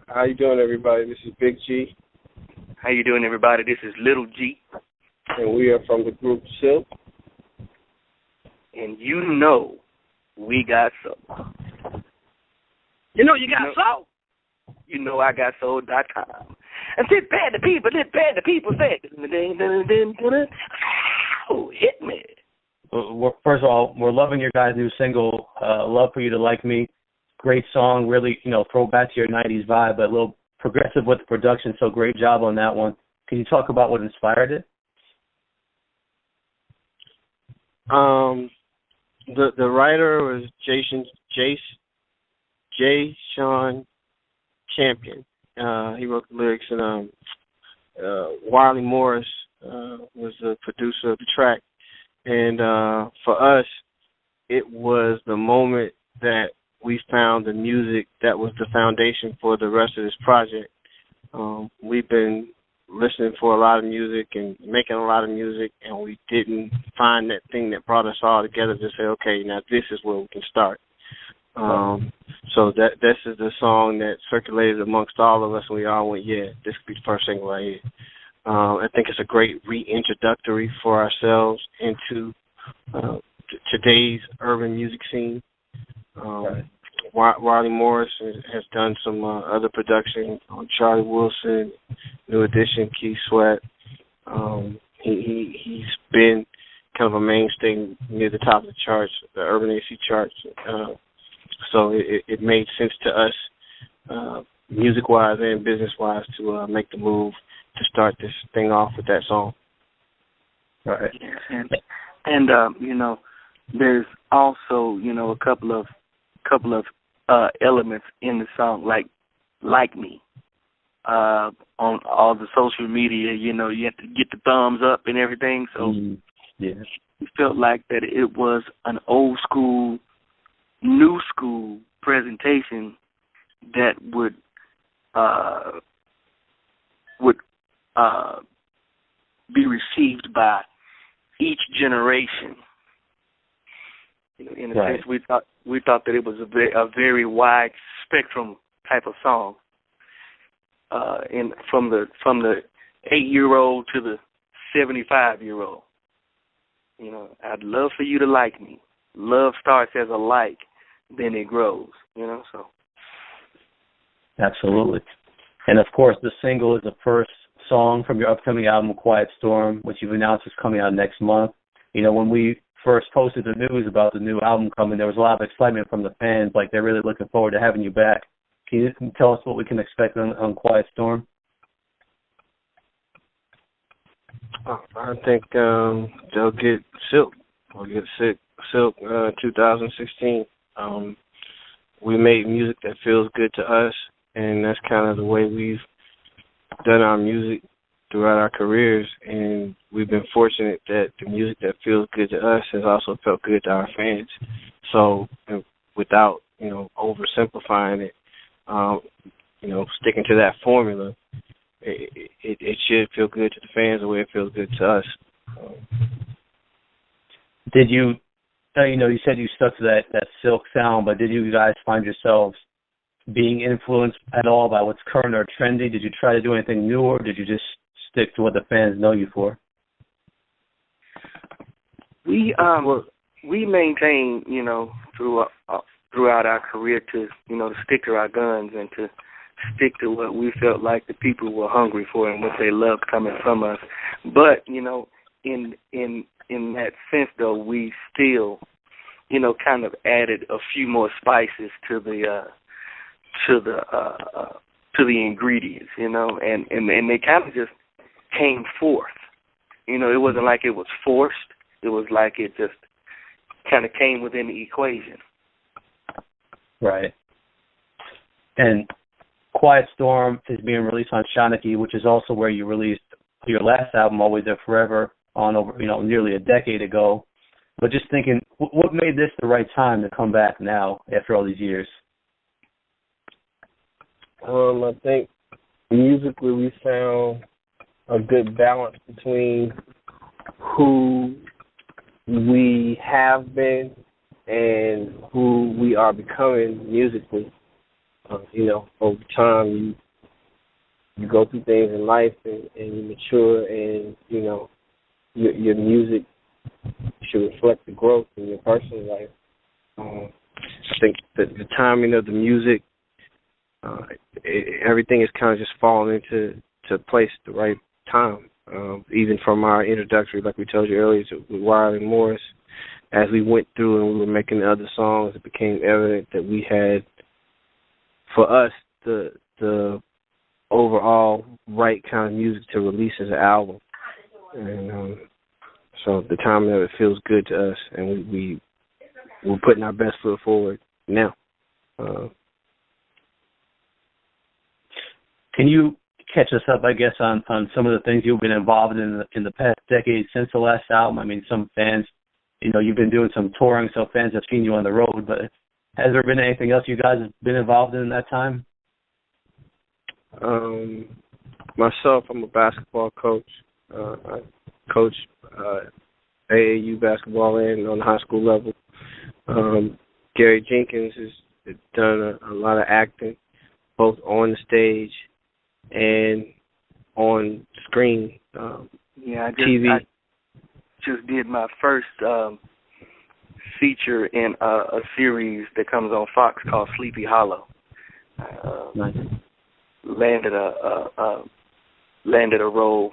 How you doing, everybody? This is Big G. How you doing, everybody? This is Little G. And we are from the group Silk. And you know we got soul. You know you got soul? You know I got soul.com. And sit bad the people say, oh, hit me. Well, first of all, we're loving your guys' new single, Love For You to Like Me. Great song, really, throw back to your 90s vibe, but a little progressive with the production, so great job on that one. Can you talk about what inspired it? The writer was Jay Sean Champion. He wrote the lyrics, and Wiley Morris was the producer of the track. And for us, it was the moment that we found the music that was the foundation for the rest of this project. We've been listening for a lot of music and making a lot of music, and we didn't find that thing that brought us all together to say, okay, now this is where we can start. So this is the song that circulated amongst all of us, and we all went, yeah, this could be the first single right here. I think it's a great reintroductory for ourselves into today's urban music scene. Wiley Morris has done some other production on Charlie Wilson, New Edition, Keith Sweat. He's been kind of a mainstay near the top of the charts, the urban AC charts. So it made sense to us, music-wise and business-wise, to make the move to start this thing off with that song. Right. And there's also, a couple of elements in the song, like me. On all the social media, you have to get the thumbs up and everything. So yeah, we felt like that it was an old school, new school presentation that would be received by each generation. In a sense, we thought that it was a very wide spectrum type of song, from the 8-year-old to the 75-year-old. I'd love for you to like me. Love starts as a like, then it grows. So. Absolutely. And of course, the single is the first song from your upcoming album, Quiet Storm, which you've announced is coming out next month. When we first posted the news about the new album coming, there was a lot of excitement from the fans, like they're really looking forward to having you back. Can you tell us what we can expect on Quiet Storm? I think they'll get Silk. We'll get Silk 2016. We make music that feels good to us, and that's kind of the way we've done our music throughout our careers, and we've been fortunate that the music that feels good to us has also felt good to our fans. So without, oversimplifying it, sticking to that formula, it should feel good to the fans the way it feels good to us. Did you, you said you stuck to that Silk sound, but did you guys find yourselves being influenced at all by what's current or trendy? Did you try to do anything new, or did you just stick to what the fans know you for? We maintain, throughout our career to stick to our guns and to stick to what we felt like the people were hungry for and what they loved coming from us. But in that sense, though, we still kind of added a few more spices to the ingredients, and they kind of just came forth. It wasn't like it was forced. It was like it just kind of came within the equation. Right. And Quiet Storm is being released on Shawnee, which is also where you released your last album, Always There Forever, on over nearly a decade ago. But just thinking, what made this the right time to come back now after all these years? I think musically we found a good balance between who we have been and who we are becoming musically. Over time you go through things in life and you mature, and your music should reflect the growth in your personal life. I think that the timing of the music, everything is kind of just falling into place at the right time. Even from our introductory, like we told you earlier, with Wiley Morris, as we went through and we were making the other songs, it became evident that we had, for us, the overall right kind of music to release as an album. And so the timing of it feels good to us, and we're putting our best foot forward now. Can you catch us up, I guess, on some of the things you've been involved in the past decade since the last album? I mean, some fans, you've been doing some touring, so fans have seen you on the road, but has there been anything else you guys have been involved in that time? Myself, I'm a basketball coach. I coach AAU basketball and on the high school level. Gary Jenkins has done a lot of acting, both on the stage and on screen, TV. I just did my first feature in a series that comes on Fox called Sleepy Hollow. Nice. Landed a role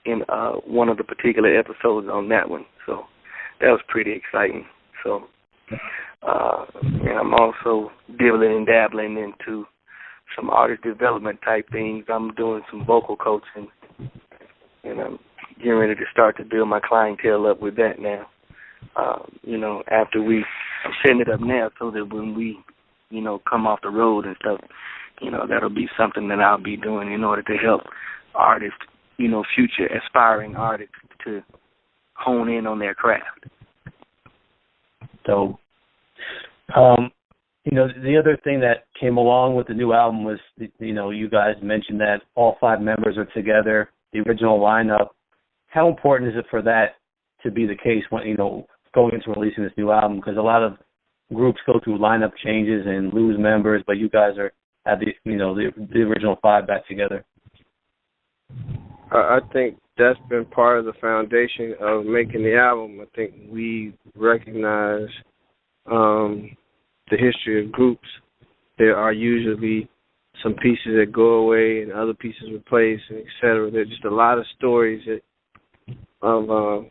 in one of the particular episodes on that one, so that was pretty exciting. So, and I'm also dibbling and dabbling into some artist development type things. I'm doing some vocal coaching, and I'm getting ready to start to build my clientele up with that now. I'm setting it up now so that when we, come off the road and stuff, that'll be something that I'll be doing in order to help artists, future aspiring artists to hone in on their craft. So, the other thing that came along with the new album was, you guys mentioned that all 5 members are together, the original lineup. How important is it for that to be the case when, going into releasing this new album? Because a lot of groups go through lineup changes and lose members, but you guys have the original 5 back together. I think that's been part of the foundation of making the album. I think we recognize the history of groups. There are usually some pieces that go away and other pieces replaced, and et cetera. There's just a lot of stories of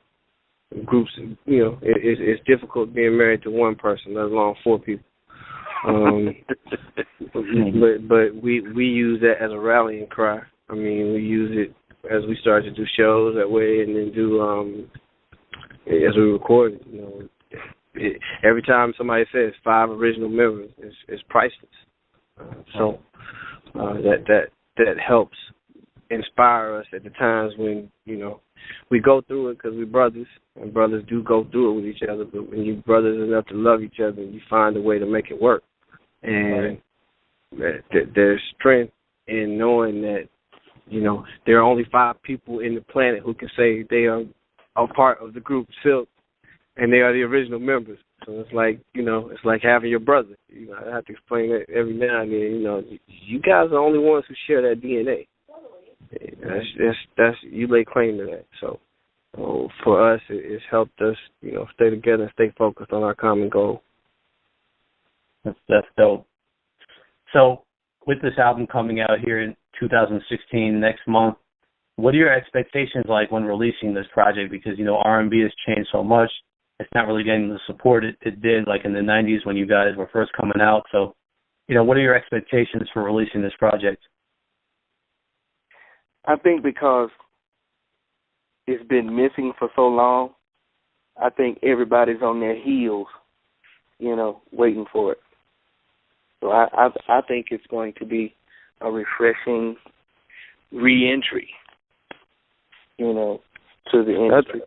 groups. It's difficult being married to one person, let alone 4 people. But we use that as a rallying cry. I mean, we use it as we start to do shows that way, and then do as we record. Every time somebody says 5 original members, it's priceless. So that helps inspire us at the times when we go through it, because we're brothers, and brothers do go through it with each other. But when you're brothers enough to love each other, you find a way to make it work. And there's strength in knowing that there are only 5 people in the planet who can say they are a part of the group Silk, and they are the original members. So it's like it's like having your brother. I have to explain that every now and then. You guys are the only ones who share that DNA. That's you lay claim to that. So for us, it's helped us stay together and stay focused on our common goal. That's dope. So with this album coming out here in 2016, next month, what are your expectations like when releasing this project? Because R&B has changed so much. It's not really getting the support it did like in the 90s when you guys were first coming out. So, what are your expectations for releasing this project? I think because it's been missing for so long, I think everybody's on their heels, waiting for it. So I think it's going to be a refreshing re-entry, to the industry,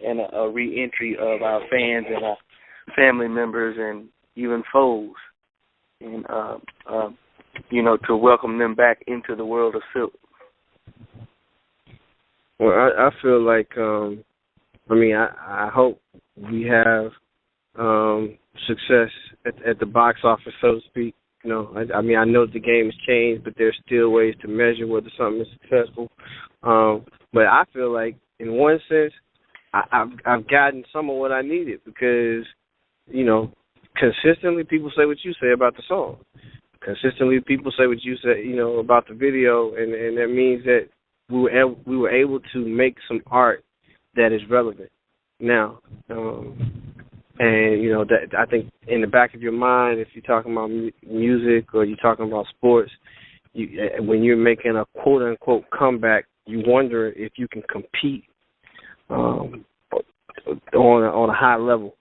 and a re-entry of our fans and our family members and even foes, and to welcome them back into the world of Silk. Well, I feel like, I hope we have success at the box office, so to speak. I mean, I know the game has changed, but there's still ways to measure whether something is successful. But I feel like, in one sense, I've gotten some of what I needed because, consistently people say what you say about the song. Consistently people say what you say, about the video, and that means that we were able to make some art that is relevant now. And, that I think in the back of your mind, if you're talking about music or you're talking about sports, when you're making a quote-unquote comeback, you wonder if you can compete on a high level.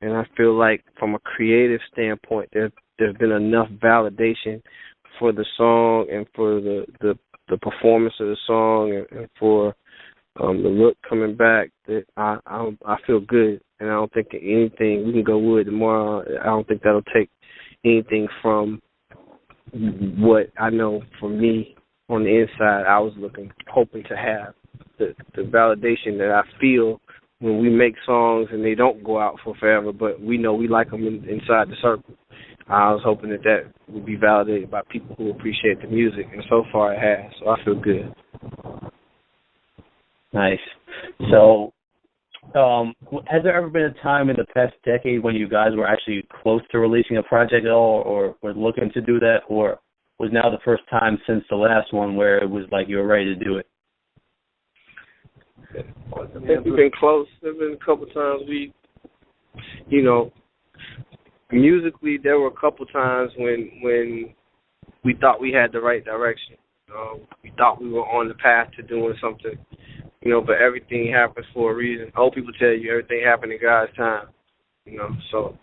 And I feel like from a creative standpoint, there's been enough validation for the song and for the performance of the song and for the look coming back that I feel good. And I don't think anything, we can go with tomorrow, I don't think that'll take anything from what I know for me on the inside. I was hoping to have the validation that I feel when we make songs and they don't go out for forever, but we know we like them inside the circle. I was hoping that would be validated by people who appreciate the music, and so far it has, so I feel good. Nice. So, has there ever been a time in the past decade when you guys were actually close to releasing a project at all, or were looking to do that, or was now the first time since the last one where it was like you were ready to do it? I think we've been close. There's been a couple times musically, there were a couple times when we thought we had the right direction. We thought we were on the path to doing something, but everything happens for a reason. Old people tell you everything happened in God's time, so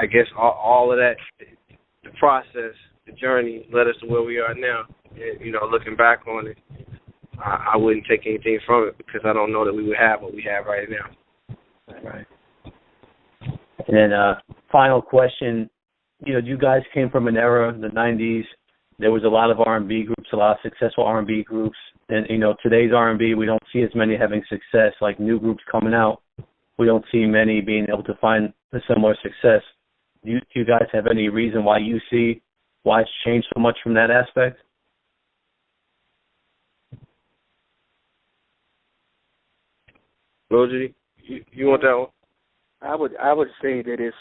I guess all of that, the process, the journey led us to where we are now. And, looking back on it, I wouldn't take anything from it because I don't know that we would have what we have right now. Right. And then final question, you guys came from an era, the 90s, there was a lot of R&B groups, a lot of successful R&B groups. And, today's R&B, we don't see as many having success, like new groups coming out. We don't see many being able to find a similar success. Do you guys have any reason why you see why it's changed so much from that aspect? Roger, you want that one? I would say that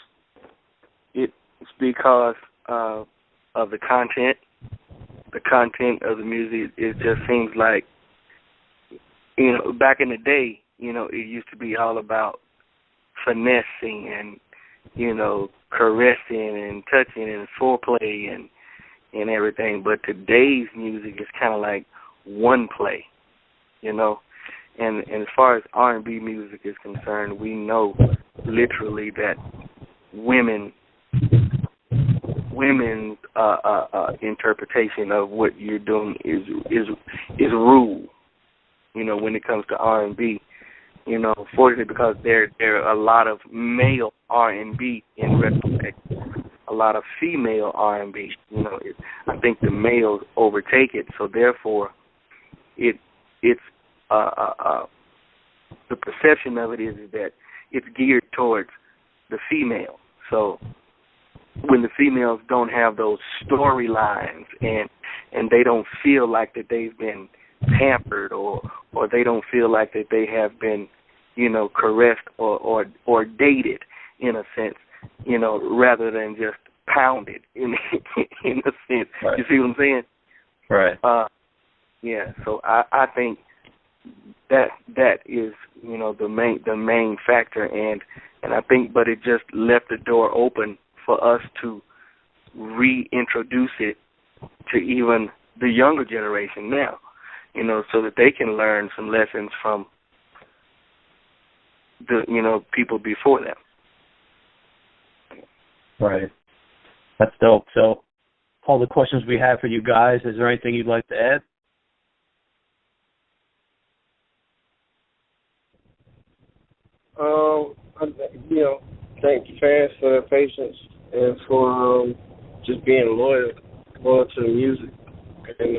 it's because of the content. The content of the music, it just seems like, back in the day, it used to be all about finessing and, caressing and touching and foreplay and everything. But today's music is kind of like one play, And as far as R&B music is concerned, we know literally that women's interpretation of what you're doing is rule. When it comes to R&B, fortunately because there are a lot of male R&B in retrospect, a lot of female R&B. I think the males overtake it, so therefore, it's the perception of it is that it's geared towards the female. So when the females don't have those storylines and they don't feel like that they've been pampered or they don't feel like that they have been, caressed or dated in a sense, rather than just pounded in a sense. Right. You see what I'm saying? Right. Yeah. So I think that is the main factor, and I think, but it just left the door open for us to reintroduce it to even the younger generation now, so that they can learn some lessons from the people before them. Right. That's dope. So all the questions we have for you guys, is there anything you'd like to add? Thank the fans for their patience and for just being loyal to the music, and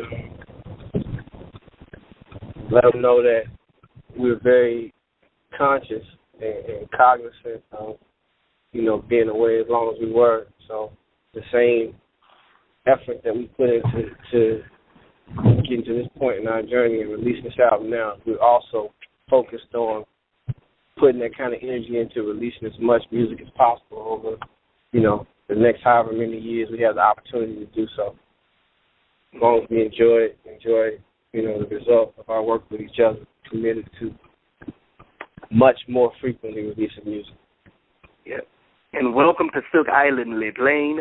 let them know that we're very conscious and cognizant of, being away as long as we were. So the same effort that we put into getting to this point in our journey and releasing this album now. We're also focused on putting that kind of energy into releasing as much music as possible over, the next however many years we have the opportunity to do so. As long as we enjoy, the result of our work with each other, committed to much more frequently releasing music. Yep. And welcome to Silk Island, Le Plain.